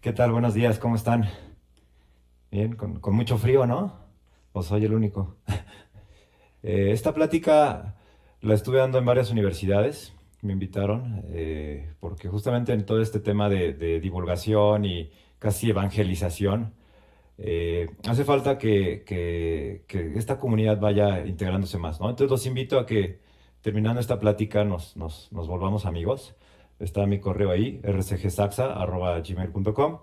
¿Qué tal? Buenos días, ¿cómo están? Bien, con mucho frío, ¿no? ¿O soy el único? Esta plática la estuve dando en varias universidades, me invitaron, porque justamente en todo este tema de divulgación y casi evangelización, hace falta que esta comunidad vaya integrándose más, ¿no? Entonces los invito a que terminando esta plática nos volvamos amigos. Está mi correo ahí, rcgsaxa@gmail.com.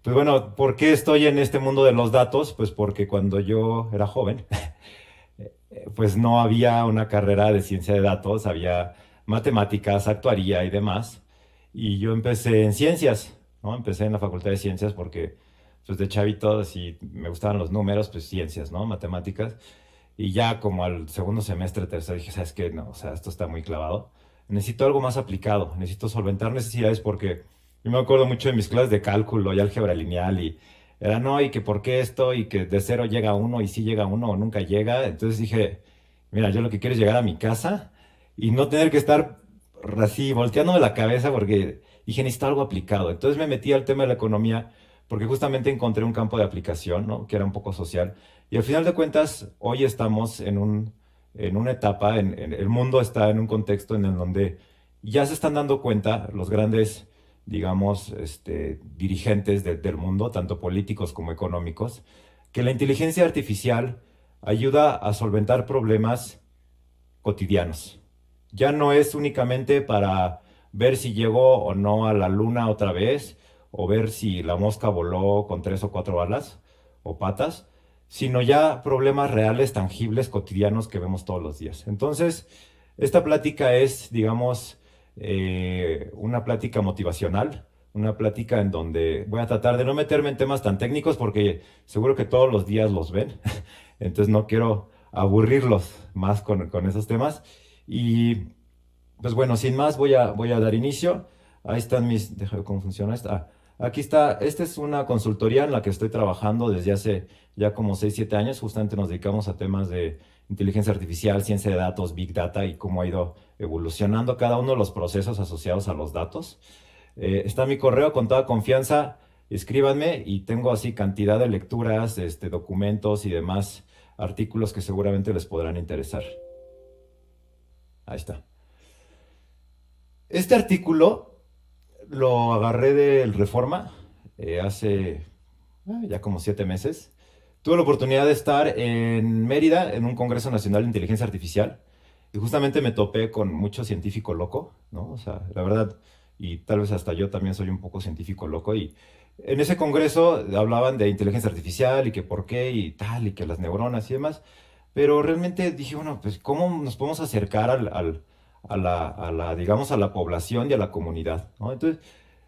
Pues bueno, ¿por qué estoy en este mundo de los datos? Pues porque cuando yo era joven, pues no había una carrera de ciencia de datos, había matemáticas, actuaría y demás. Y yo empecé en ciencias, ¿no? Empecé en la Facultad de Ciencias porque, pues de chavito, si me gustaban los números, pues ciencias, ¿no? Matemáticas. Y ya como al segundo semestre, tercero, dije, ¿sabes qué? No, o sea, esto está muy clavado. Necesito algo más aplicado, necesito solventar necesidades porque yo me acuerdo mucho de mis clases de cálculo y álgebra lineal y era no, y que por qué esto, y que de cero llega uno, y si llega uno o nunca llega. Entonces dije, mira, yo lo que quiero es llegar a mi casa y no tener que estar así volteándome la cabeza porque dije, necesito algo aplicado. Entonces me metí al tema de la economía porque justamente encontré un campo de aplicación, ¿no? Que era un poco social. Y al final de cuentas, hoy estamos en una etapa, el mundo está en un contexto en el donde ya se están dando cuenta los grandes, digamos, dirigentes del mundo, tanto políticos como económicos, que la inteligencia artificial ayuda a solventar problemas cotidianos. Ya no es únicamente para ver si llegó o no a la luna otra vez, o ver si la mosca voló con tres o cuatro alas o patas, sino ya problemas reales, tangibles, cotidianos que vemos todos los días. Entonces, esta plática es, digamos, una plática motivacional, una plática en donde voy a tratar de no meterme en temas tan técnicos porque seguro que todos los días los ven, entonces no quiero aburrirlos más con esos temas. Y pues bueno, sin más voy a dar inicio. Ahí están mis, déjame ver cómo funciona esta. Aquí está, esta es una consultoría en la que estoy trabajando desde hace ya como 6 7 años. Justamente nos dedicamos a temas de inteligencia artificial, ciencia de datos, big data y cómo ha ido evolucionando cada uno de los procesos asociados a los datos. Está mi correo con toda confianza. Escríbanme y tengo así cantidad de lecturas, documentos y demás artículos que seguramente les podrán interesar. Ahí está. Este artículo lo agarré del Reforma hace ya como 7 meses. Tuve la oportunidad de estar en Mérida en un Congreso Nacional de Inteligencia Artificial y justamente me topé con mucho científico loco, ¿no? O sea, la verdad, y tal vez hasta yo también soy un poco científico loco y en ese congreso hablaban de inteligencia artificial y que por qué y tal y que las neuronas y demás, pero realmente dije, bueno, pues ¿cómo nos podemos acercar digamos, a la población y a la comunidad, ¿no? Entonces,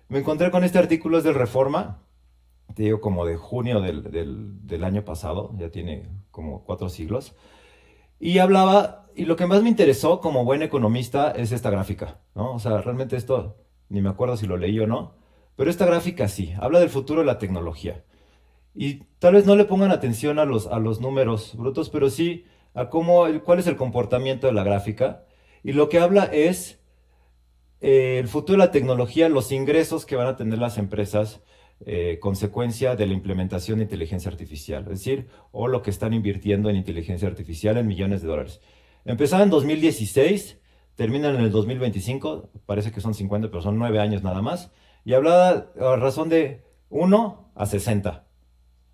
me encontré con este artículo, es del Reforma, te digo, como de junio del año pasado, ya tiene como 4 siglos, y hablaba, y lo que más me interesó como buen economista es esta gráfica, ¿no? O sea, realmente esto, ni me acuerdo si lo leí o no, pero esta gráfica sí, habla del futuro de la tecnología. Y tal vez no le pongan atención a los números brutos, pero sí a cuál es el comportamiento de la gráfica. Y lo que habla es el futuro de la tecnología, los ingresos que van a tener las empresas consecuencia de la implementación de inteligencia artificial, es decir, o lo que están invirtiendo en inteligencia artificial en millones de dólares. Empezaba en 2016, terminan en el 2025, parece que son 50, pero son 9 años nada más, y hablaba a razón de 1 a 60,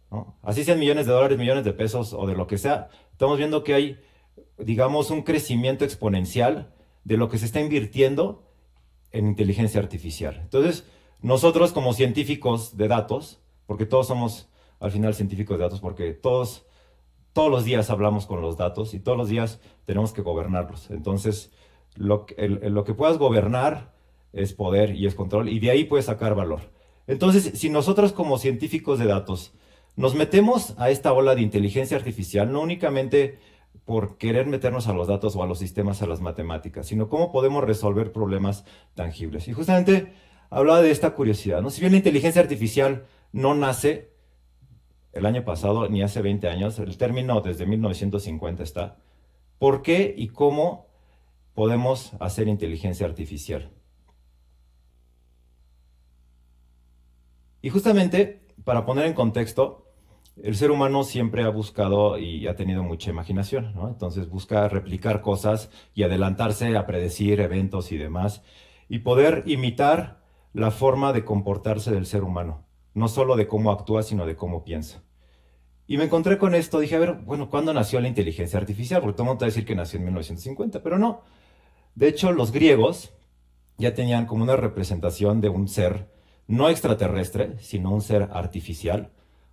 ¿no? Así sean millones de dólares, millones de pesos o de lo que sea, estamos viendo que hay, digamos, un crecimiento exponencial de lo que se está invirtiendo en inteligencia artificial. Entonces, nosotros como científicos de datos, porque todos somos al final científicos de datos, porque todos los días hablamos con los datos y todos los días tenemos que gobernarlos. Entonces, lo que puedas gobernar es poder y es control, y de ahí puedes sacar valor. Entonces, si nosotros como científicos de datos nos metemos a esta ola de inteligencia artificial, no únicamente por querer meternos a los datos o a los sistemas, a las matemáticas, sino cómo podemos resolver problemas tangibles. Y justamente hablaba de esta curiosidad, ¿no? Si bien la inteligencia artificial no nace el año pasado ni hace 20 años, el término desde 1950 está, ¿por qué y cómo podemos hacer inteligencia artificial? Y justamente, para poner en contexto, el ser humano siempre ha buscado y ha tenido mucha imaginación, ¿no? Entonces busca replicar cosas y adelantarse a predecir eventos y demás, y poder imitar la forma de comportarse del ser humano, no solo de cómo actúa, sino de cómo piensa. Y me encontré con esto, dije, a ver, bueno, ¿cuándo nació la inteligencia artificial? Porque todo el mundo te va a decir que nació en 1950, pero no. De hecho, los griegos ya tenían como una representación de un ser no extraterrestre, sino un ser artificial,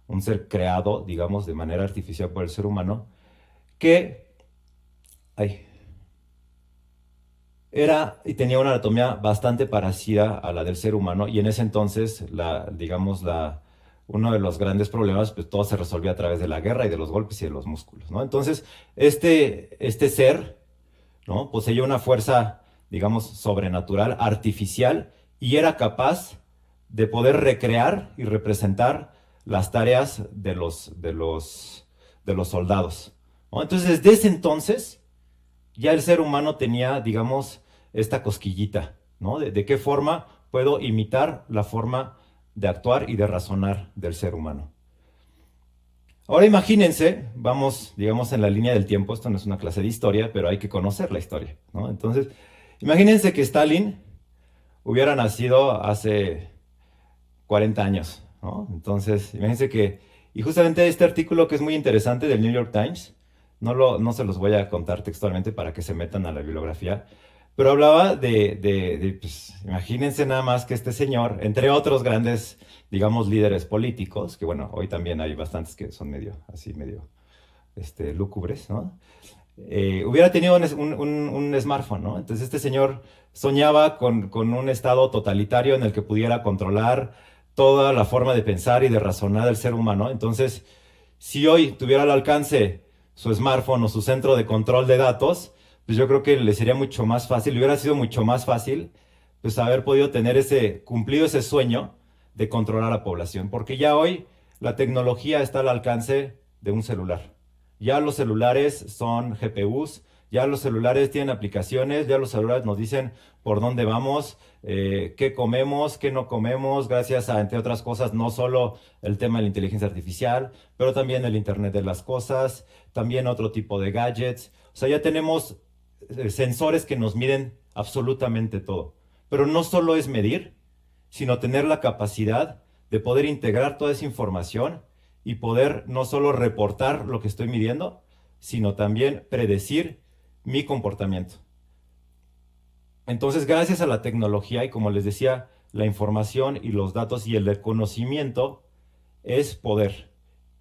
un ser creado, digamos, de manera artificial por el ser humano, que ay, era y tenía una anatomía bastante parecida a la del ser humano, y en ese entonces, digamos, uno de los grandes problemas, pues todo se resolvía a través de la guerra y de los golpes y de los músculos, ¿no? Entonces, este ser, ¿no? Poseía una fuerza, digamos, sobrenatural, artificial, y era capaz de poder recrear y representar las tareas de los soldados, ¿no? Entonces, desde ese entonces, ya el ser humano tenía, digamos, esta cosquillita, ¿no? De qué forma puedo imitar la forma de actuar y de razonar del ser humano. Ahora imagínense, vamos, digamos, en la línea del tiempo, esto no es una clase de historia, pero hay que conocer la historia, ¿no? Entonces, imagínense que Stalin hubiera nacido hace 40 años, ¿no? Entonces, imagínense y justamente este artículo que es muy interesante del New York Times, no se los voy a contar textualmente para que se metan a la bibliografía, pero hablaba pues, imagínense nada más que este señor, entre otros grandes, digamos, líderes políticos, que bueno, hoy también hay bastantes que son medio lúgubres, ¿no? Hubiera tenido un smartphone, ¿no? Entonces este señor soñaba con un estado totalitario en el que pudiera controlar toda la forma de pensar y de razonar del ser humano. Entonces, si hoy tuviera al alcance su smartphone o su centro de control de datos, pues yo creo que le sería mucho más fácil, le hubiera sido mucho más fácil, pues haber podido cumplido ese sueño de controlar a la población, porque ya hoy la tecnología está al alcance de un celular. Ya los celulares son GPUs, ya los celulares tienen aplicaciones, ya los celulares nos dicen por dónde vamos, qué comemos, qué no comemos, gracias a, entre otras cosas, no solo el tema de la inteligencia artificial, pero también el Internet de las cosas, también otro tipo de gadgets. O sea, ya tenemos sensores que nos miden absolutamente todo. Pero no solo es medir, sino tener la capacidad de poder integrar toda esa información y poder no solo reportar lo que estoy midiendo, sino también predecir mi comportamiento. Entonces, gracias a la tecnología y como les decía, la información y los datos y el conocimiento es poder.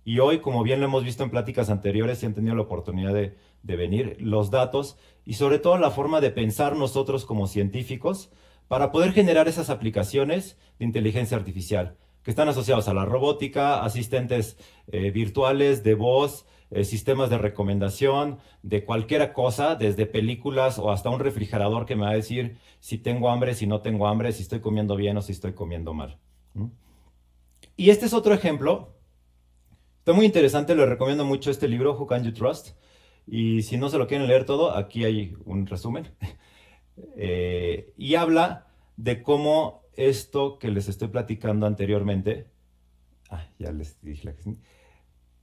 Y hoy, como bien lo hemos visto en pláticas anteriores, si han tenido la oportunidad de venir, los datos y sobre todo la forma de pensar nosotros como científicos para poder generar esas aplicaciones de inteligencia artificial que están asociados a la robótica, asistentes virtuales de voz, sistemas de recomendación, de cualquier cosa, desde películas o hasta un refrigerador que me va a decir si tengo hambre, si no tengo hambre, si estoy comiendo bien o si estoy comiendo mal. ¿Mm? Y este es otro ejemplo. Está muy interesante, les recomiendo mucho este libro, Who Can You Trust? Y si no se lo quieren leer todo, aquí hay un resumen. Y habla de cómo esto que les estoy platicando anteriormente, ya les dije que sí,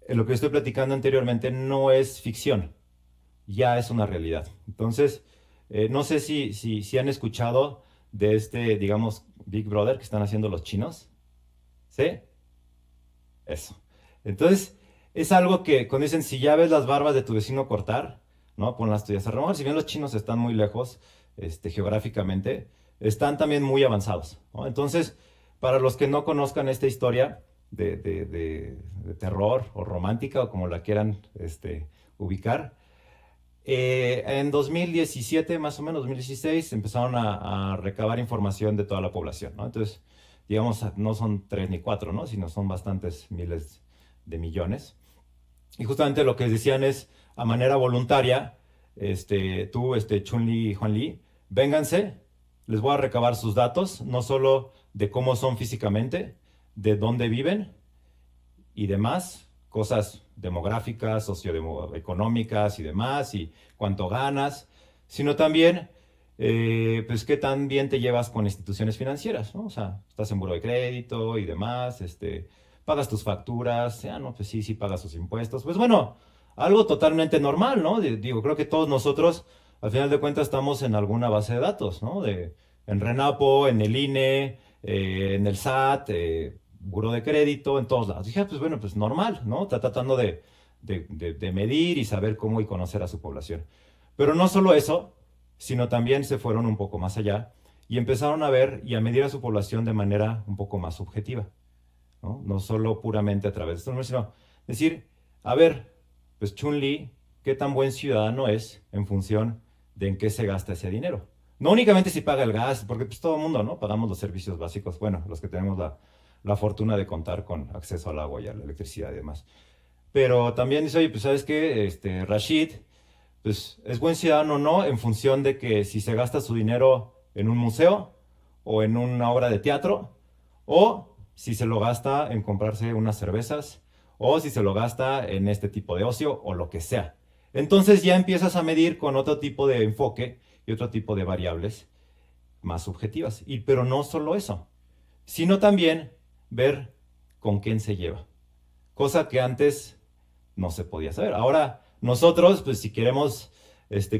lo que estoy platicando anteriormente no es ficción, ya es una realidad. Entonces, no sé si han escuchado de digamos, Big Brother que están haciendo los chinos. ¿Sí? Eso. Entonces, es algo que cuando dicen, si ya ves las barbas de tu vecino cortar, ¿no? Pon las tuyas. A lo mejor, si bien los chinos están muy lejos, geográficamente, están también muy avanzados, ¿no? Entonces, para los que no conozcan esta historia de terror o romántica o como la quieran ubicar, en 2017, más o menos 2016, empezaron a recabar información de toda la población, ¿no? Entonces, digamos, no son 3 ni 4, ¿no? Sino son bastantes miles de millones. Y justamente lo que decían es, a manera voluntaria, tú, Chun-Li y Juan-Li, vénganse, les voy a recabar sus datos, no solo de cómo son físicamente, de dónde viven y demás, cosas demográficas, socioeconómicas y demás, y cuánto ganas, sino también pues qué tan bien te llevas con instituciones financieras, ¿no? O sea, estás en buró de crédito y demás, pagas tus facturas, no, pues sí, sí pagas tus impuestos. Pues bueno, algo totalmente normal, ¿no? Digo, creo que todos nosotros, al final de cuentas, estamos en alguna base de datos, ¿no? En Renapo, en el INE, en el SAT, buró de crédito, en todos lados. Dije, pues bueno, pues normal, ¿no? Está tratando de medir y saber cómo y conocer a su población. Pero no solo eso, sino también se fueron un poco más allá y empezaron a ver y a medir a su población de manera un poco más subjetiva, ¿no? No solo puramente a través de estos números, sino decir, a ver, pues Chun-Li, ¿qué tan buen ciudadano es en función de en qué se gasta ese dinero? No únicamente si paga el gas, porque pues todo el mundo, ¿no? Pagamos los servicios básicos, bueno, los que tenemos la fortuna de contar con acceso al agua y a la electricidad y demás. Pero también dice, oye, pues sabes qué, Rashid, pues es buen ciudadano o no en función de que si se gasta su dinero en un museo o en una obra de teatro o si se lo gasta en comprarse unas cervezas o si se lo gasta en este tipo de ocio o lo que sea. Entonces ya empiezas a medir con otro tipo de enfoque y otro tipo de variables más subjetivas. Pero no solo eso, sino también ver con quién se lleva. Cosa que antes no se podía saber. Ahora, nosotros, pues si queremos,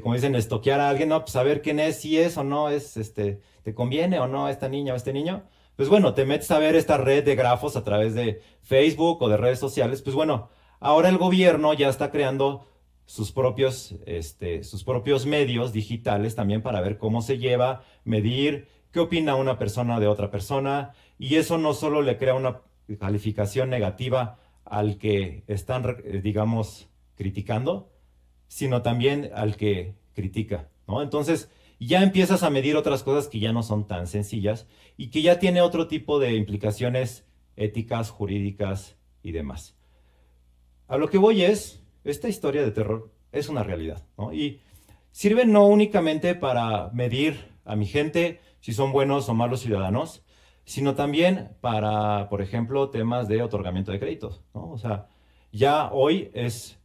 como dicen, estoquear a alguien, no, pues saber quién es, si es o no es, te conviene o no esta niña o este niño. Pues bueno, te metes a ver esta red de grafos a través de Facebook o de redes sociales. Pues bueno, ahora el gobierno ya está creando sus propios medios digitales también para ver cómo se lleva, medir qué opina una persona de otra persona. Y eso no solo le crea una calificación negativa al que están, digamos, criticando, sino también al que critica, ¿no? Entonces, ya empiezas a medir otras cosas que ya no son tan sencillas y que ya tiene otro tipo de implicaciones éticas, jurídicas y demás. A lo que voy es, esta historia de terror es una realidad, ¿no? Y sirve no únicamente para medir a mi gente si son buenos o malos ciudadanos, sino también para, por ejemplo, temas de otorgamiento de créditos, ¿no? O sea, ya hoy es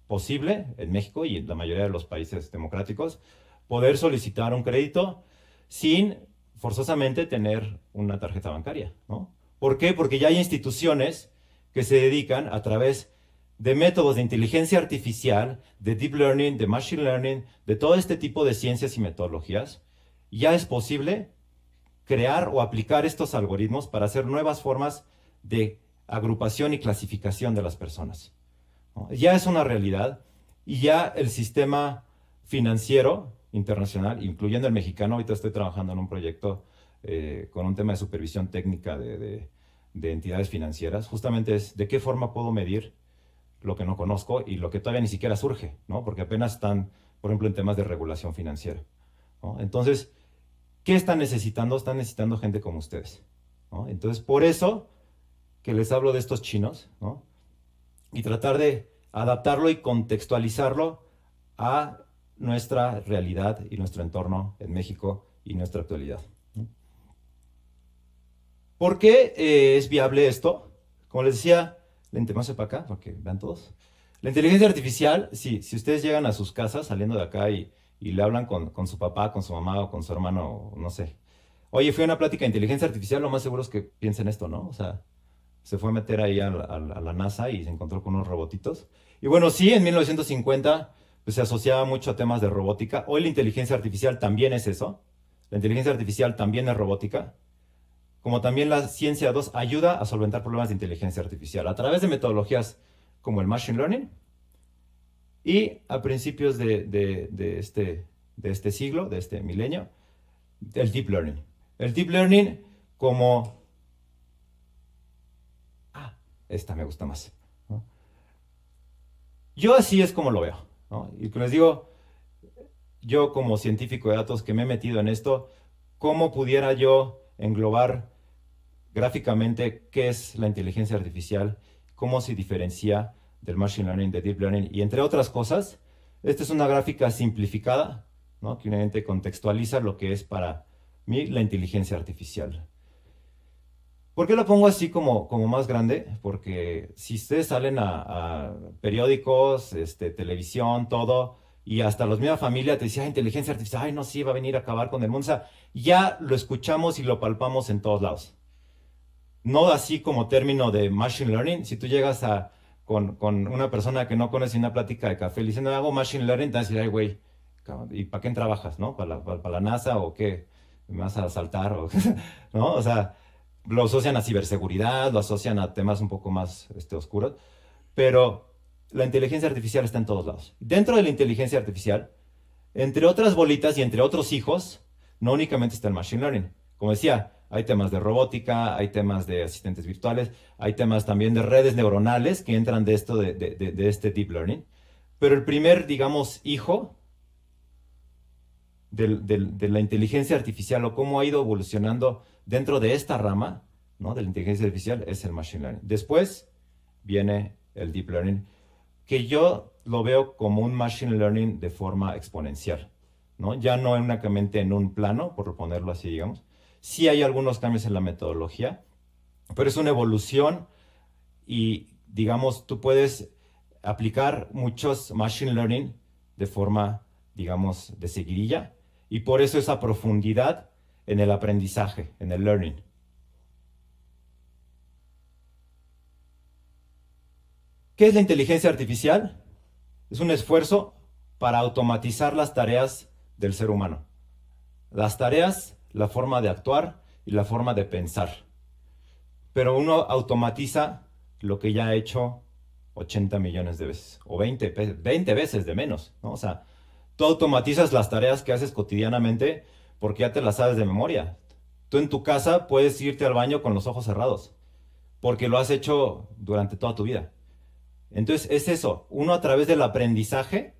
posible en México y en la mayoría de los países democráticos poder solicitar un crédito sin forzosamente tener una tarjeta bancaria, ¿no? ¿Por qué? Porque ya hay instituciones que se dedican a través de métodos de inteligencia artificial, de deep learning, de machine learning, de todo este tipo de ciencias y metodologías, ya es posible crear o aplicar estos algoritmos para hacer nuevas formas de agrupación y clasificación de las personas, ¿no? Ya es una realidad y ya el sistema financiero internacional, incluyendo el mexicano, ahorita estoy trabajando en un proyecto con un tema de supervisión técnica de entidades financieras, justamente es de qué forma puedo medir lo que no conozco y lo que todavía ni siquiera surge, ¿no? Porque apenas están, por ejemplo, en temas de regulación financiera, ¿no? Entonces, ¿qué están necesitando? Están necesitando gente como ustedes, ¿no? Entonces, por eso que les hablo de estos chinos, ¿no? Y tratar de adaptarlo y contextualizarlo a nuestra realidad y nuestro entorno en México y nuestra actualidad, ¿no? ¿Por qué es viable esto? Como les decía, lente más para acá, porque vean todos. La inteligencia artificial, si ustedes llegan a sus casas saliendo de acá y le hablan con su papá, con su mamá o con su hermano, no sé. Oye, fui a una plática de inteligencia artificial, lo más seguro es que piensen esto, ¿no? O sea, se fue a meter ahí a la NASA y se encontró con unos robotitos. Y bueno, sí, en 1950 pues, se asociaba mucho a temas de robótica. Hoy la inteligencia artificial también es eso. La inteligencia artificial también es robótica. Como también la ciencia 2 ayuda a solventar problemas de inteligencia artificial a través de metodologías como el machine learning y a principios de este siglo, de este milenio, el deep learning. El deep learning como... esta me gusta más, ¿no? Yo así es como lo veo, ¿no? Y les digo, yo como científico de datos que me he metido en esto, ¿cómo pudiera yo englobar gráficamente qué es la inteligencia artificial, cómo se diferencia del machine learning, de deep learning y entre otras cosas? Esta es una gráfica simplificada, ¿no? Que obviamente contextualiza lo que es para mí la inteligencia artificial. ¿Por qué lo pongo así como más grande? Porque si ustedes salen a periódicos, televisión, todo, y hasta la misma familia te decía, inteligencia artificial, ay, no, sí, va a venir a acabar con el mundo. O sea, ya lo escuchamos y lo palpamos en todos lados. No así como término de machine learning. Si tú llegas con una persona que no conoce una plática de café, le dicen, hago machine learning, te vas a decir, ay, güey, ¿y para qué trabajas, no? ¿Para la NASA o qué? ¿Me vas a asaltar? ¿No? O sea, lo asocian a ciberseguridad, lo asocian a temas un poco más oscuros, pero la inteligencia artificial está en todos lados. Dentro de la inteligencia artificial, entre otras bolitas y entre otros hijos, no únicamente está el machine learning. Como decía, hay temas de robótica, hay temas de asistentes virtuales, hay temas también de redes neuronales que entran de esto de este deep learning. Pero el primer, digamos, hijo de la inteligencia artificial o cómo ha ido evolucionando dentro de esta rama, ¿no?, de la inteligencia artificial es el machine learning. Después viene el deep learning, que yo lo veo como un machine learning de forma exponencial, ¿no? Ya no únicamente en un plano, por ponerlo así, digamos. Sí hay algunos cambios en la metodología, pero es una evolución y, digamos, tú puedes aplicar muchos machine learning de forma, digamos, de seguidilla, y por eso esa profundidad en el aprendizaje, en el learning. ¿Qué es la inteligencia artificial? Es un esfuerzo para automatizar las tareas del ser humano. Las tareas, la forma de actuar y la forma de pensar. Pero uno automatiza lo que ya ha hecho 80 millones de veces, o 20 veces de menos, ¿no? O sea, tú automatizas las tareas que haces cotidianamente porque ya te las sabes de memoria. Tú en tu casa puedes irte al baño con los ojos cerrados, porque lo has hecho durante toda tu vida. Entonces es eso, uno a través del aprendizaje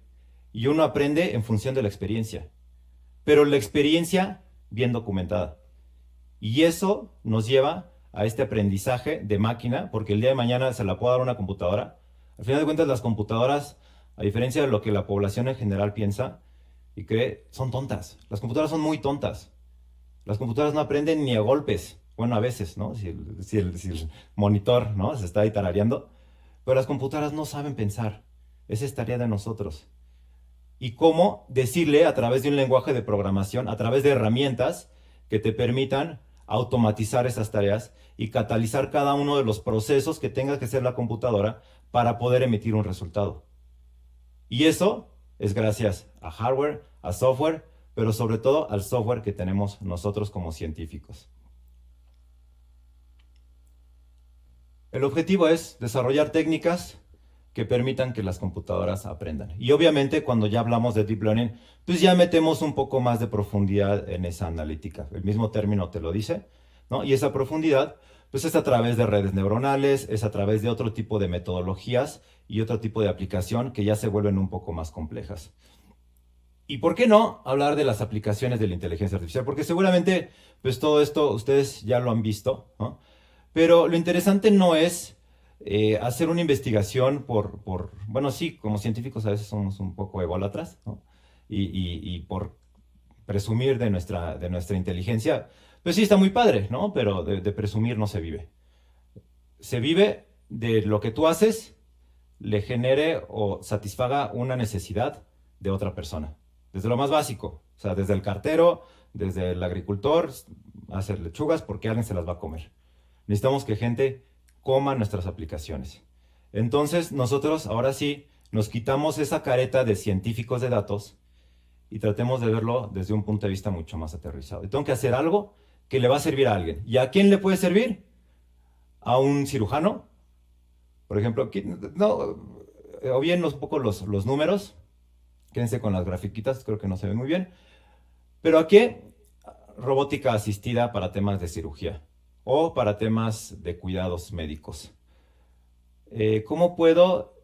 y uno aprende en función de la experiencia, pero la experiencia bien documentada. Y eso nos lleva a este aprendizaje de máquina, porque el día de mañana se la puedo dar a una computadora. Al final de cuentas, las computadoras, a diferencia de lo que la población en general piensa y cree, son tontas. Las computadoras son muy tontas. Las computadoras no aprenden ni a golpes. Bueno, a veces, ¿no? Si el monitor, ¿no?, se está ahí tarareando. Pero las computadoras no saben pensar. Esa es tarea de nosotros. Y cómo decirle a través de un lenguaje de programación, a través de herramientas que te permitan automatizar esas tareas y catalizar cada uno de los procesos que tenga que hacer la computadora para poder emitir un resultado. Y eso es gracias a hardware, a software, pero sobre todo al software que tenemos nosotros como científicos. El objetivo es desarrollar técnicas que permitan que las computadoras aprendan. Y obviamente cuando ya hablamos de deep learning, pues ya metemos un poco más de profundidad en esa analítica. El mismo término te lo dice, ¿no? Y esa profundidad, pues es a través de redes neuronales, es a través de otro tipo de metodologías y otro tipo de aplicación que ya se vuelven un poco más complejas. ¿Y por qué no hablar de las aplicaciones de la inteligencia artificial? Porque seguramente, pues todo esto ustedes ya lo han visto, ¿no? Pero lo interesante no es hacer una investigación bueno, sí, como científicos a veces somos un poco ególatras, ¿no? Y por presumir de nuestra inteligencia, pues sí está muy padre, ¿no? Pero de presumir no se vive. Se vive de lo que tú haces le genere o satisfaga una necesidad de otra persona. Desde lo más básico, o sea, desde el cartero, desde el agricultor, hacer lechugas porque alguien se las va a comer. Necesitamos que gente coma nuestras aplicaciones. Entonces, nosotros ahora sí nos quitamos esa careta de científicos de datos y tratemos de verlo desde un punto de vista mucho más aterrizado. Y tengo que hacer algo que le va a servir a alguien. ¿Y a quién le puede servir? A un cirujano, por ejemplo, no, o bien un poco los números, quédense con las grafiquitas, creo que no se ven muy bien, pero ¿a qué? Robótica asistida para temas de cirugía o para temas de cuidados médicos. ¿Cómo puedo?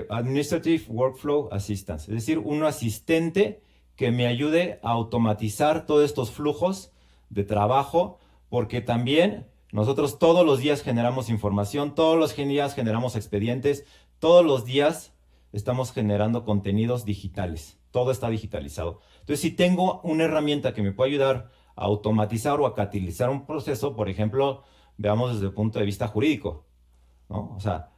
Administrative Workflow Assistance, es decir, un asistente que me ayude a automatizar todos estos flujos de trabajo, porque también nosotros todos los días generamos información, todos los días generamos expedientes, todos los días estamos generando contenidos digitales, todo está digitalizado. Entonces, si tengo una herramienta que me puede ayudar a automatizar o a catalizar un proceso, por ejemplo, veamos desde el punto de vista jurídico, ¿no? O sea,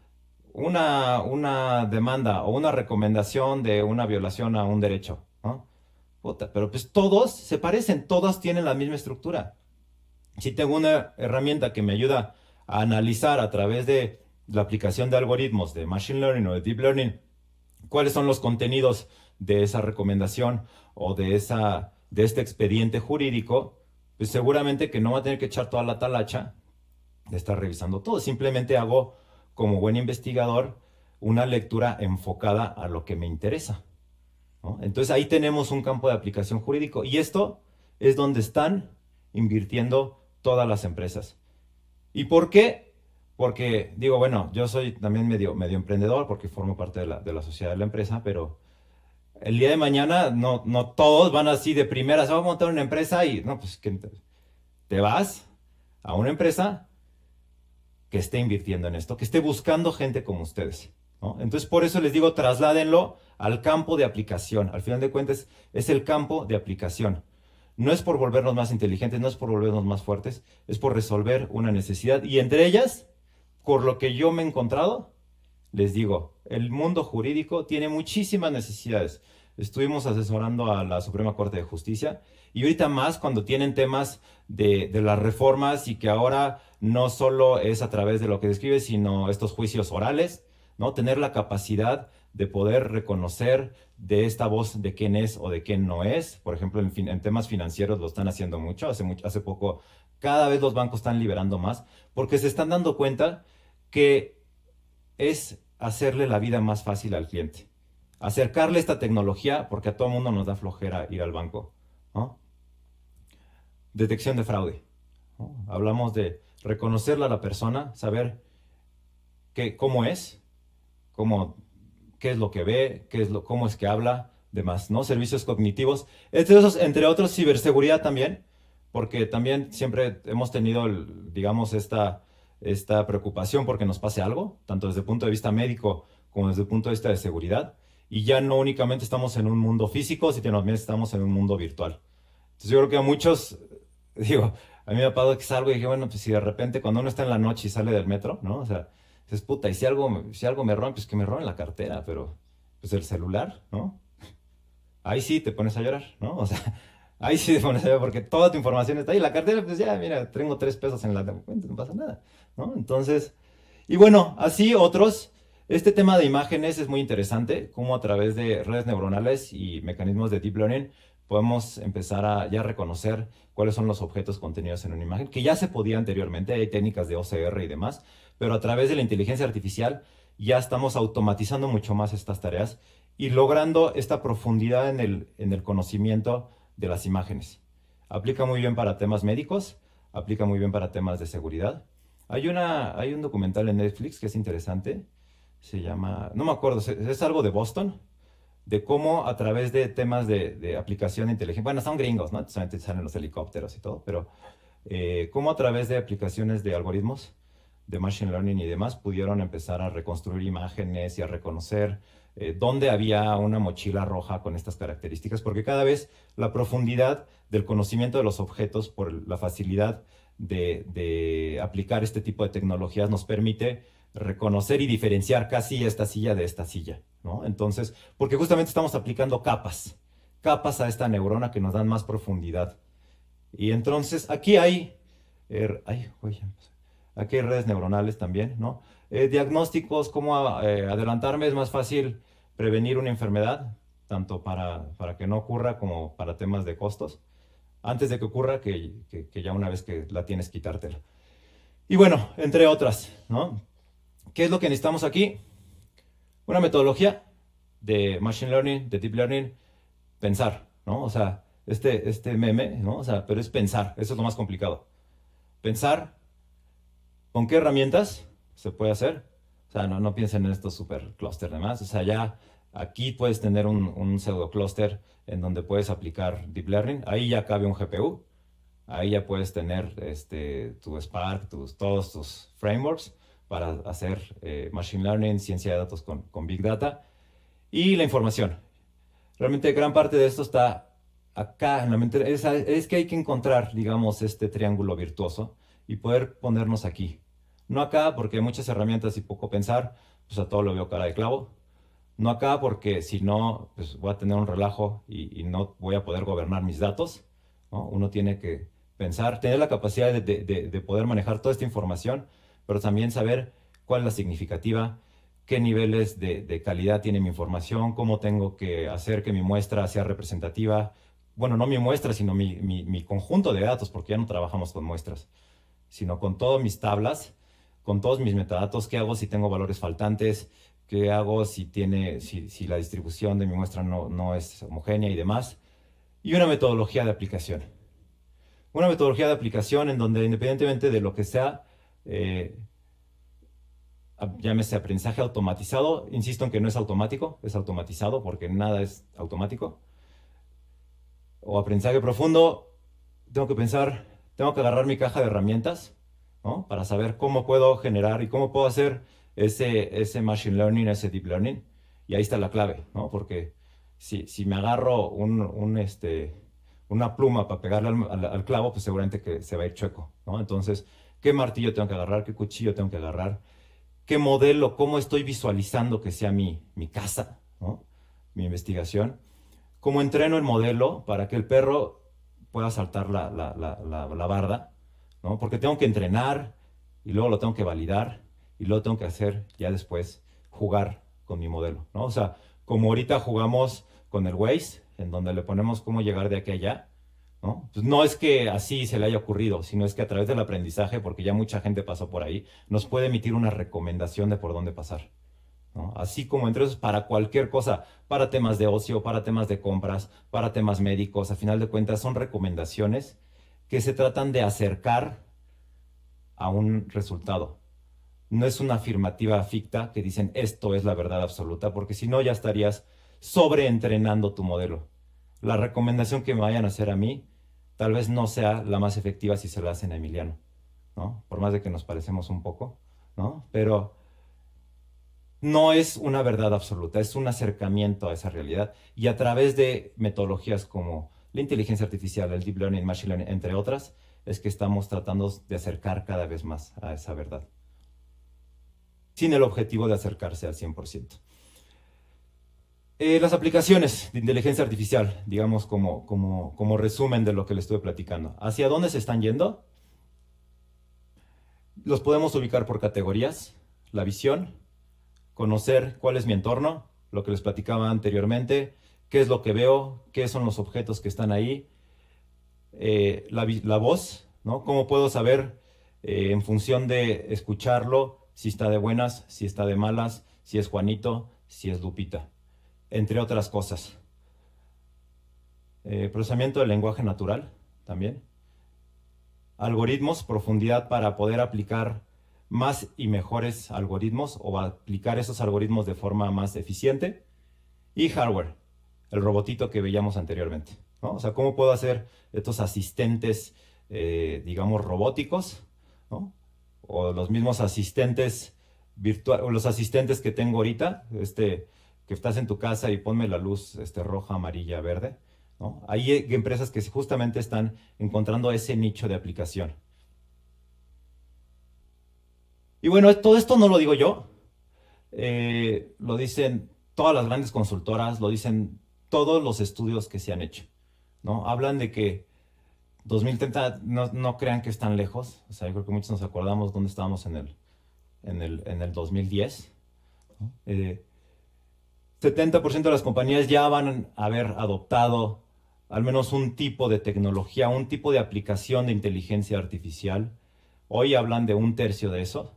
una demanda o una recomendación de una violación a un derecho, ¿no? Puta, pero pues todos se parecen, todos tienen la misma estructura. Si tengo una herramienta que me ayuda a analizar a través de la aplicación de algoritmos de Machine Learning o de Deep Learning, cuáles son los contenidos de esa recomendación o de este expediente jurídico, pues seguramente que no va a tener que echar toda la talacha de estar revisando todo. Simplemente hago, como buen investigador, una lectura enfocada a lo que me interesa, ¿no? Entonces ahí tenemos un campo de aplicación jurídico y esto es donde están invirtiendo todas las empresas. ¿Y por qué? Porque digo, bueno, yo soy también medio emprendedor porque formo parte de la sociedad de la empresa, pero el día de mañana no todos van así de primera, se va a montar una empresa y no, pues que te vas a una empresa que esté invirtiendo en esto, que esté buscando gente como ustedes, ¿no? Entonces, por eso les digo, trasládenlo al campo de aplicación. Al final de cuentas, es el campo de aplicación. No es por volvernos más inteligentes, no es por volvernos más fuertes, es por resolver una necesidad. Y entre ellas, por lo que yo me he encontrado, les digo, el mundo jurídico tiene muchísimas necesidades. Estuvimos asesorando a la Suprema Corte de Justicia y ahorita más cuando tienen temas de las reformas y que ahora no solo es a través de lo que describe, sino estos juicios orales, ¿no? Tener la capacidad de poder reconocer de esta voz de quién es o de quién no es. Por ejemplo, en temas financieros lo están haciendo mucho. Hace poco, cada vez los bancos están liberando más porque se están dando cuenta que es hacerle la vida más fácil al cliente. Acercarle esta tecnología, porque a todo mundo nos da flojera ir al banco, ¿no? Detección de fraude, ¿no? Hablamos de reconocerla a la persona, saber cómo es, qué es lo que ve, cómo es que habla, demás, ¿no? Servicios cognitivos, entre otros ciberseguridad también, porque también siempre hemos tenido, digamos, esta preocupación porque nos pase algo, tanto desde el punto de vista médico como desde el punto de vista de seguridad, y ya no únicamente estamos en un mundo físico, sino también estamos en un mundo virtual. Entonces yo creo que a muchos, digo, a mí me ha pasado que salgo y dije, bueno, pues si de repente cuando uno está en la noche y sale del metro, ¿no? O sea, dices, puta, y si algo me roban, pues que me roben la cartera, pero pues el celular, ¿no? Ahí sí te pones a llorar, ¿no? O sea, ahí sí te pones a llorar porque toda tu información está ahí. La cartera, pues ya, mira, tengo 3 pesos en la cuenta, no pasa nada, ¿no? Entonces, y bueno, así otros. Este tema de imágenes es muy interesante, cómo a través de redes neuronales y mecanismos de deep learning podemos empezar a ya reconocer cuáles son los objetos contenidos en una imagen, que ya se podía anteriormente, hay técnicas de OCR y demás, pero a través de la inteligencia artificial ya estamos automatizando mucho más estas tareas y logrando esta profundidad en el conocimiento de las imágenes. Aplica muy bien para temas médicos, aplica muy bien para temas de seguridad. Hay un documental en Netflix que es interesante, se llama, no me acuerdo, es algo de Boston, de cómo a través de temas de aplicación inteligente, bueno, son gringos, ¿no? Solamente salen los helicópteros y todo, pero cómo a través de aplicaciones de algoritmos de machine learning y demás pudieron empezar a reconstruir imágenes y a reconocer dónde había una mochila roja con estas características, porque cada vez la profundidad del conocimiento de los objetos por la facilidad de aplicar este tipo de tecnologías nos permite reconocer y diferenciar casi esta silla de esta silla, ¿no? Entonces, porque justamente estamos aplicando capas a esta neurona que nos dan más profundidad. Y entonces aquí aquí hay redes neuronales también, ¿no? Diagnósticos, cómo adelantarme, es más fácil prevenir una enfermedad, tanto para que no ocurra como para temas de costos, antes de que ocurra que ya una vez que la tienes, quitártela. Y bueno, entre otras, ¿no? ¿Qué es lo que necesitamos aquí? Una metodología de machine learning, de deep learning, pensar, ¿no? O sea, este meme, ¿no? O sea, pero es pensar, eso es lo más complicado. Pensar con qué herramientas se puede hacer. O sea, no piensen en estos super clúster demás. O sea, ya aquí puedes tener un pseudo clúster en donde puedes aplicar deep learning. Ahí ya cabe un GPU. Ahí ya puedes tener tu Spark, todos tus frameworks para hacer machine learning, ciencia de datos con Big Data y la información. Realmente gran parte de esto está acá en la mente. Es que hay que encontrar, digamos, este triángulo virtuoso y poder ponernos aquí. No acá porque hay muchas herramientas y poco pensar, pues a todo lo veo cara de clavo. No acá porque si no, pues voy a tener un relajo y no voy a poder gobernar mis datos, ¿no? Uno tiene que pensar, tener la capacidad de poder manejar toda esta información, pero también saber cuál es la significativa, qué niveles de calidad tiene mi información, cómo tengo que hacer que mi muestra sea representativa. Bueno, no mi muestra, sino mi conjunto de datos, porque ya no trabajamos con muestras, sino con todas mis tablas, con todos mis metadatos, qué hago si tengo valores faltantes, qué hago si la distribución de mi muestra no es homogénea y demás. Y una metodología de aplicación. Una metodología de aplicación en donde independientemente de lo que sea, llámese aprendizaje automatizado, insisto en que no es automático, es automatizado porque nada es automático, o aprendizaje profundo, tengo que pensar, tengo que agarrar mi caja de herramientas, ¿no? Para saber cómo puedo generar y cómo puedo hacer ese machine learning, ese deep learning. Y ahí está la clave, ¿no? Porque si me agarro una pluma para pegarle al clavo, pues seguramente que se va a ir chueco, ¿no? Entonces, ¿qué martillo tengo que agarrar? ¿Qué cuchillo tengo que agarrar? ¿Qué modelo? ¿Cómo estoy visualizando que sea mi casa, ¿no? Mi investigación. ¿Cómo entreno el modelo para que el perro pueda saltar la barda? ¿No? Porque tengo que entrenar y luego lo tengo que validar y luego tengo que hacer ya después jugar con mi modelo, ¿no? O sea, como ahorita jugamos con el Waze, en donde le ponemos cómo llegar de aquí a allá, ¿no? Pues no es que así se le haya ocurrido, sino es que a través del aprendizaje, porque ya mucha gente pasó por ahí, nos puede emitir una recomendación de por dónde pasar, ¿no? Así como entre esos para cualquier cosa, para temas de ocio, para temas de compras, para temas médicos, a final de cuentas son recomendaciones que se tratan de acercar a un resultado. No es una afirmativa ficta que dicen esto es la verdad absoluta, porque si no ya estarías sobreentrenando tu modelo. La recomendación que me vayan a hacer a mí tal vez no sea la más efectiva si se la hacen a Emiliano, ¿no? Por más de que nos parecemos un poco, ¿no? Pero no es una verdad absoluta, es un acercamiento a esa realidad y a través de metodologías como la inteligencia artificial, el deep learning, machine learning, entre otras, es que estamos tratando de acercar cada vez más a esa verdad, sin el objetivo de acercarse al 100%. Las aplicaciones de inteligencia artificial, digamos como resumen de lo que les estuve platicando. ¿Hacia dónde se están yendo? Los podemos ubicar por categorías, la visión, conocer cuál es mi entorno, lo que les platicaba anteriormente, qué es lo que veo, qué son los objetos que están ahí, la voz, ¿no? ¿Cómo puedo saber en función de escucharlo si está de buenas, si está de malas, si es Juanito, si es Lupita, entre otras cosas? Procesamiento del lenguaje natural también. Algoritmos, profundidad para poder aplicar más y mejores algoritmos o aplicar esos algoritmos de forma más eficiente. Y hardware, el robotito que veíamos anteriormente, ¿no? O sea, ¿cómo puedo hacer estos asistentes, digamos, robóticos, ¿no? O los mismos asistentes virtuales, o los asistentes que tengo ahorita, que estás en tu casa y ponme la luz roja, amarilla, verde, ¿no? Hay empresas que justamente están encontrando ese nicho de aplicación. Y bueno, todo esto no lo digo yo, lo dicen todas las grandes consultoras, lo dicen todos los estudios que se han hecho, ¿no? Hablan de que 2030 no crean que están lejos, o sea, yo creo que muchos nos acordamos dónde estábamos en el 2010, ¿no? 70% de las compañías ya van a haber adoptado al menos un tipo de tecnología, un tipo de aplicación de inteligencia artificial. Hoy hablan de un tercio de eso.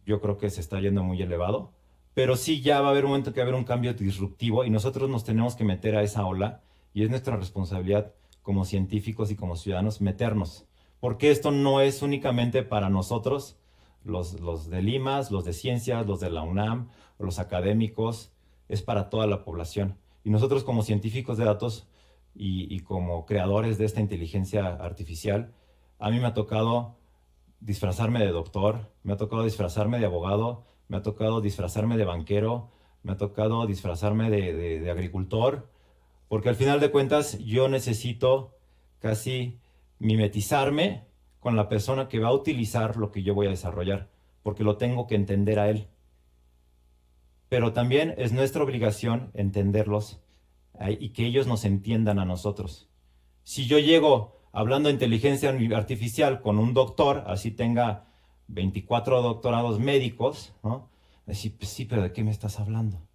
Yo creo que se está yendo muy elevado. Pero sí, ya va a haber un momento que va a haber un cambio disruptivo y nosotros nos tenemos que meter a esa ola y es nuestra responsabilidad como científicos y como ciudadanos meternos. Porque esto no es únicamente para nosotros, los de Limas, los de ciencias, los de la UNAM, los académicos, es para toda la población. Y nosotros como científicos de datos y como creadores de esta inteligencia artificial, a mí me ha tocado disfrazarme de doctor, me ha tocado disfrazarme de abogado, me ha tocado disfrazarme de banquero, me ha tocado disfrazarme de agricultor, porque al final de cuentas yo necesito casi mimetizarme con la persona que va a utilizar lo que yo voy a desarrollar, porque lo tengo que entender a él. pero también es nuestra obligación entenderlos y que ellos nos entiendan a nosotros. Si yo llego hablando de inteligencia artificial con un doctor, así tenga 24 doctorados médicos, ¿no? Decir, pues sí, pero ¿de qué me estás hablando?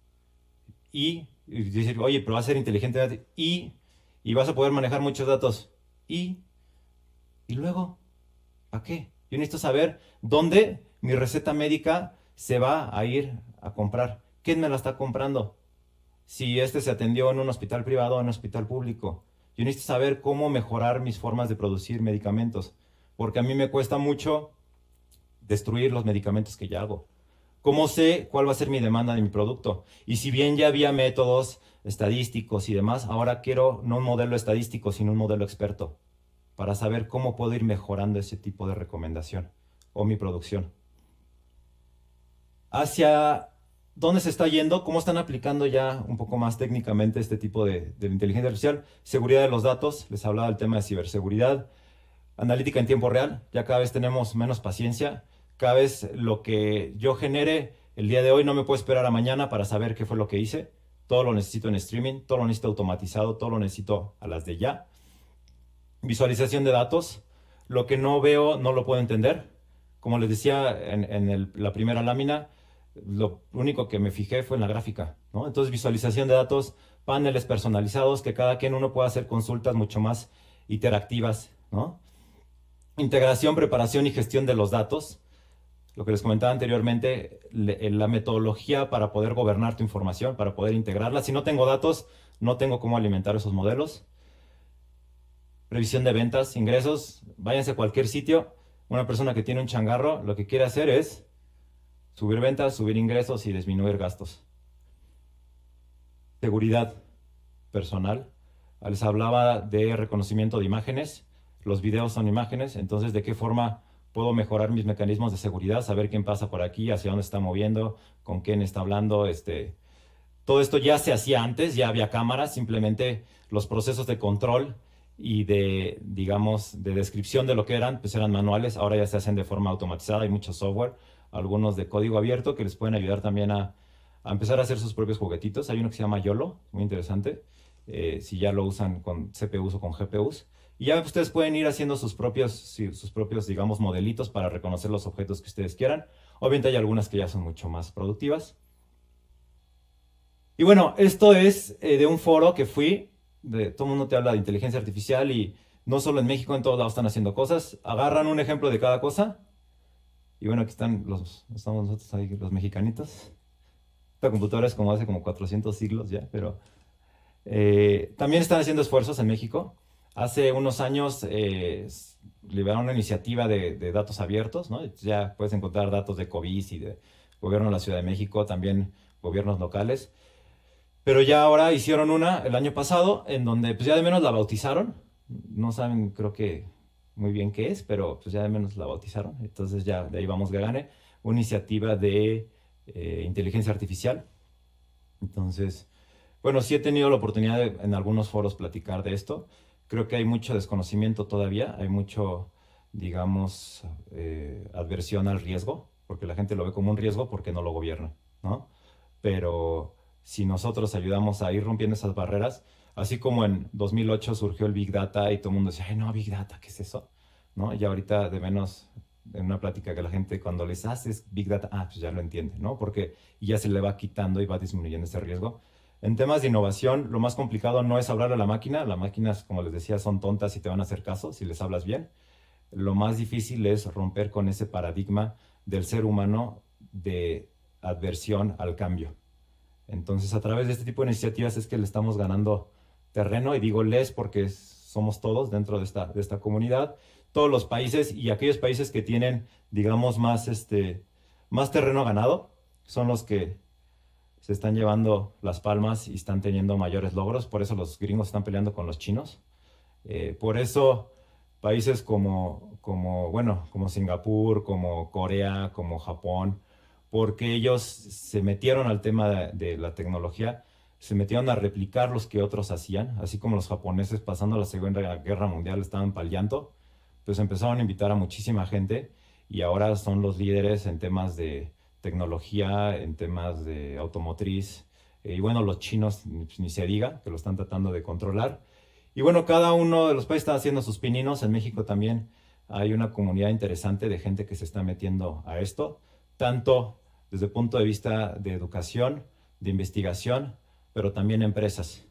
Y decir, oye, pero va a ser inteligente y vas a poder manejar muchos datos. Y, y luego, ¿para qué? Yo necesito saber dónde mi receta médica se va a ir a comprar. ¿Quién me la está comprando? Si este se atendió en un hospital privado o en un hospital público. Yo necesito saber cómo mejorar mis formas de producir medicamentos, porque a mí me cuesta mucho destruir los medicamentos que ya hago. ¿Cómo sé cuál va a ser mi demanda de mi producto? Y si bien ya había métodos estadísticos y demás, ahora quiero no un modelo estadístico, sino un modelo experto, para saber cómo puedo ir mejorando ese tipo de recomendación o mi producción. ¿Hacia dónde se está yendo? ¿Cómo están aplicando ya un poco más técnicamente este tipo de inteligencia artificial? Seguridad de los datos, les hablaba del tema de ciberseguridad, analítica en tiempo real, ya cada vez tenemos menos paciencia, cada vez lo que yo genere el día de hoy no me puedo esperar a mañana para saber qué fue lo que hice, todo lo necesito en streaming, todo lo necesito automatizado, todo lo necesito a las de ya. Visualización de datos, lo que no veo no lo puedo entender. Como les decía en la primera lámina, lo único que me fijé fue en la gráfica, ¿no? Entonces, visualización de datos, paneles personalizados, que cada quien uno pueda hacer consultas mucho más interactivas, ¿no? Integración, preparación y gestión de los datos. Lo que les comentaba anteriormente, la metodología para poder gobernar tu información, para poder integrarla. Si no tengo datos, no tengo cómo alimentar esos modelos. Previsión de ventas, ingresos. Váyanse a cualquier sitio. Una persona que tiene un changarro, lo que quiere hacer es subir ventas, subir ingresos y disminuir gastos. Seguridad personal. Les hablaba de reconocimiento de imágenes. Los videos son imágenes, entonces ¿de qué forma puedo mejorar mis mecanismos de seguridad? Saber quién pasa por aquí, hacia dónde está moviendo, con quién está hablando. Todo esto ya se hacía antes, ya había cámaras, simplemente los procesos de control y de, digamos, de descripción de lo que eran, pues eran manuales. Ahora ya se hacen de forma automatizada, hay mucho software, algunos de código abierto que les pueden ayudar también a empezar a hacer sus propios juguetitos. Hay uno que se llama YOLO, muy interesante, si ya lo usan con CPUs o con GPUs. Y ya ustedes pueden ir haciendo sus propios, digamos, modelitos para reconocer los objetos que ustedes quieran. Obviamente hay algunas que ya son mucho más productivas. Y bueno, esto es de un foro que fui, todo el mundo te habla de inteligencia artificial y no solo en México, en todos lados están haciendo cosas. Agarran un ejemplo de cada cosa. Y bueno, aquí estamos nosotros ahí, los mexicanitos. Esta computadora es como hace como 400 siglos ya, pero también están haciendo esfuerzos en México. Hace unos años liberaron una iniciativa de datos abiertos, ¿no? Ya puedes encontrar datos de COVID y de gobierno de la Ciudad de México, también gobiernos locales. Pero ya ahora hicieron una el año pasado en donde pues ya de menos la bautizaron. No saben, creo que muy bien qué es, pero pues ya de menos la bautizaron. Entonces ya de ahí vamos que gane. Una iniciativa de inteligencia artificial. Entonces, bueno, sí he tenido la oportunidad de en algunos foros platicar de esto. Creo que hay mucho desconocimiento todavía, hay mucho, digamos, adversión al riesgo, porque la gente lo ve como un riesgo porque no lo gobierna, ¿no? Pero si nosotros ayudamos a ir rompiendo esas barreras, así como en 2008 surgió el Big Data y todo el mundo decía, ay, no, Big Data, ¿qué es eso? ¿No? Y ahorita de menos, en una plática que la gente cuando les haces Big Data, pues ya lo entiende, ¿no? Porque ya se le va quitando y va disminuyendo ese riesgo. En temas de innovación, lo más complicado no es hablarle a la máquina. Las máquinas, como les decía, son tontas y te van a hacer caso si les hablas bien. Lo más difícil es romper con ese paradigma del ser humano de adversión al cambio. Entonces, a través de este tipo de iniciativas es que le estamos ganando terreno, y digo les porque somos todos dentro de esta comunidad, todos los países y aquellos países que tienen, digamos, más terreno ganado, son los que se están llevando las palmas y están teniendo mayores logros. Por eso los gringos están peleando con los chinos. Por eso países como Singapur, como Corea, como Japón, porque ellos se metieron al tema de la tecnología, se metieron a replicar los que otros hacían, así como los japoneses pasando la Segunda Guerra Mundial estaban pa'l llanto, pues empezaron a invitar a muchísima gente y ahora son los líderes en temas de tecnología, en temas de automotriz. Y bueno, los chinos ni se diga, que lo están tratando de controlar. Y bueno, cada uno de los países está haciendo sus pininos. En México también hay una comunidad interesante de gente que se está metiendo a esto, tanto desde el punto de vista de educación, de investigación, pero también empresas.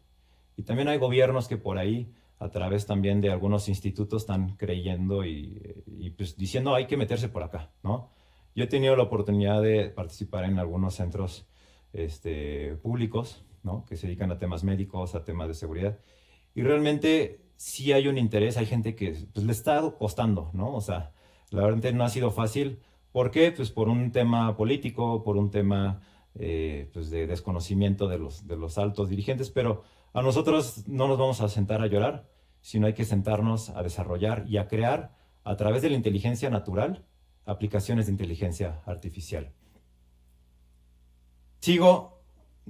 Y también hay gobiernos que por ahí, a través también de algunos institutos, están creyendo y pues diciendo hay que meterse por acá, ¿no? Yo he tenido la oportunidad de participar en algunos centros públicos, ¿no? Que se dedican a temas médicos, a temas de seguridad. Y realmente sí hay un interés, hay gente que pues, le está costando, ¿no? O sea, la verdad no ha sido fácil. ¿Por qué? Pues por un tema político, por un tema pues de desconocimiento de los altos dirigentes, pero a nosotros no nos vamos a sentar a llorar, sino hay que sentarnos a desarrollar y a crear a través de la inteligencia natural aplicaciones de inteligencia artificial. Sigo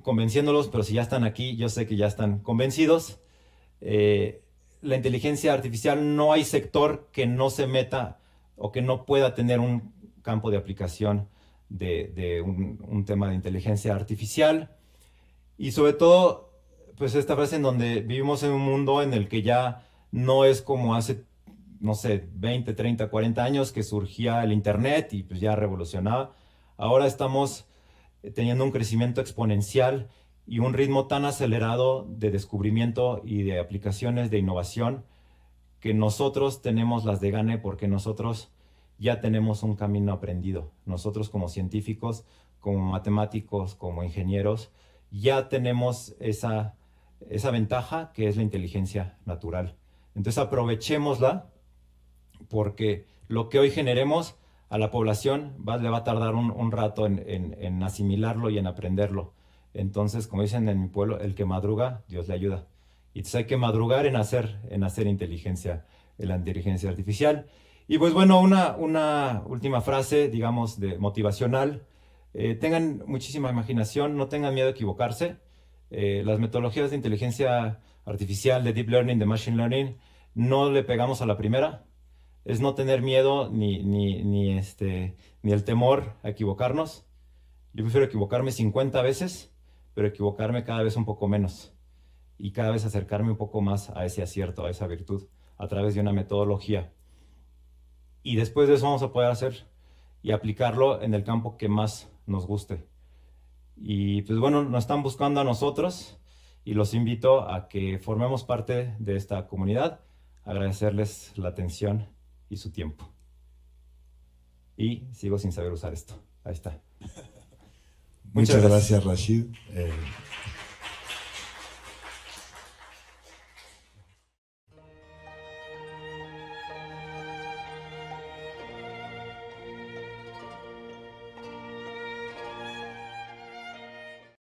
convenciéndolos, pero si ya están aquí, yo sé que ya están convencidos. La inteligencia artificial, no hay sector que no se meta o que no pueda tener un campo de aplicación de un tema de inteligencia artificial. Y sobre todo, pues esta frase en donde vivimos en un mundo en el que ya no es como hace, no sé, 20, 30, 40 años que surgía el Internet y pues ya revolucionaba. Ahora estamos teniendo un crecimiento exponencial y un ritmo tan acelerado de descubrimiento y de aplicaciones de innovación que nosotros tenemos las de gane porque nosotros ya tenemos un camino aprendido. Nosotros como científicos, como matemáticos, como ingenieros, ya tenemos esa ventaja que es la inteligencia natural. Entonces aprovechémosla porque lo que hoy generemos a la población le va a tardar un rato en asimilarlo y en aprenderlo. Entonces, como dicen en mi pueblo, el que madruga, Dios le ayuda. Y entonces hay que madrugar en hacer inteligencia, en la inteligencia artificial. Y pues bueno, una última frase, digamos, motivacional. Tengan muchísima imaginación, no tengan miedo a equivocarse. Las metodologías de inteligencia artificial, de deep learning, de machine learning, no le pegamos a la primera. Es no tener miedo ni el temor a equivocarnos. Yo prefiero equivocarme 50 veces, pero equivocarme cada vez un poco menos. Y cada vez acercarme un poco más a ese acierto, a esa virtud, a través de una metodología. Y después de eso vamos a poder hacer y aplicarlo en el campo que más nos guste. Y pues bueno, nos están buscando a nosotros y los invito a que formemos parte de esta comunidad. Agradecerles la atención y su tiempo. Y sigo sin saber usar esto. Ahí está. Muchas gracias, Rashid.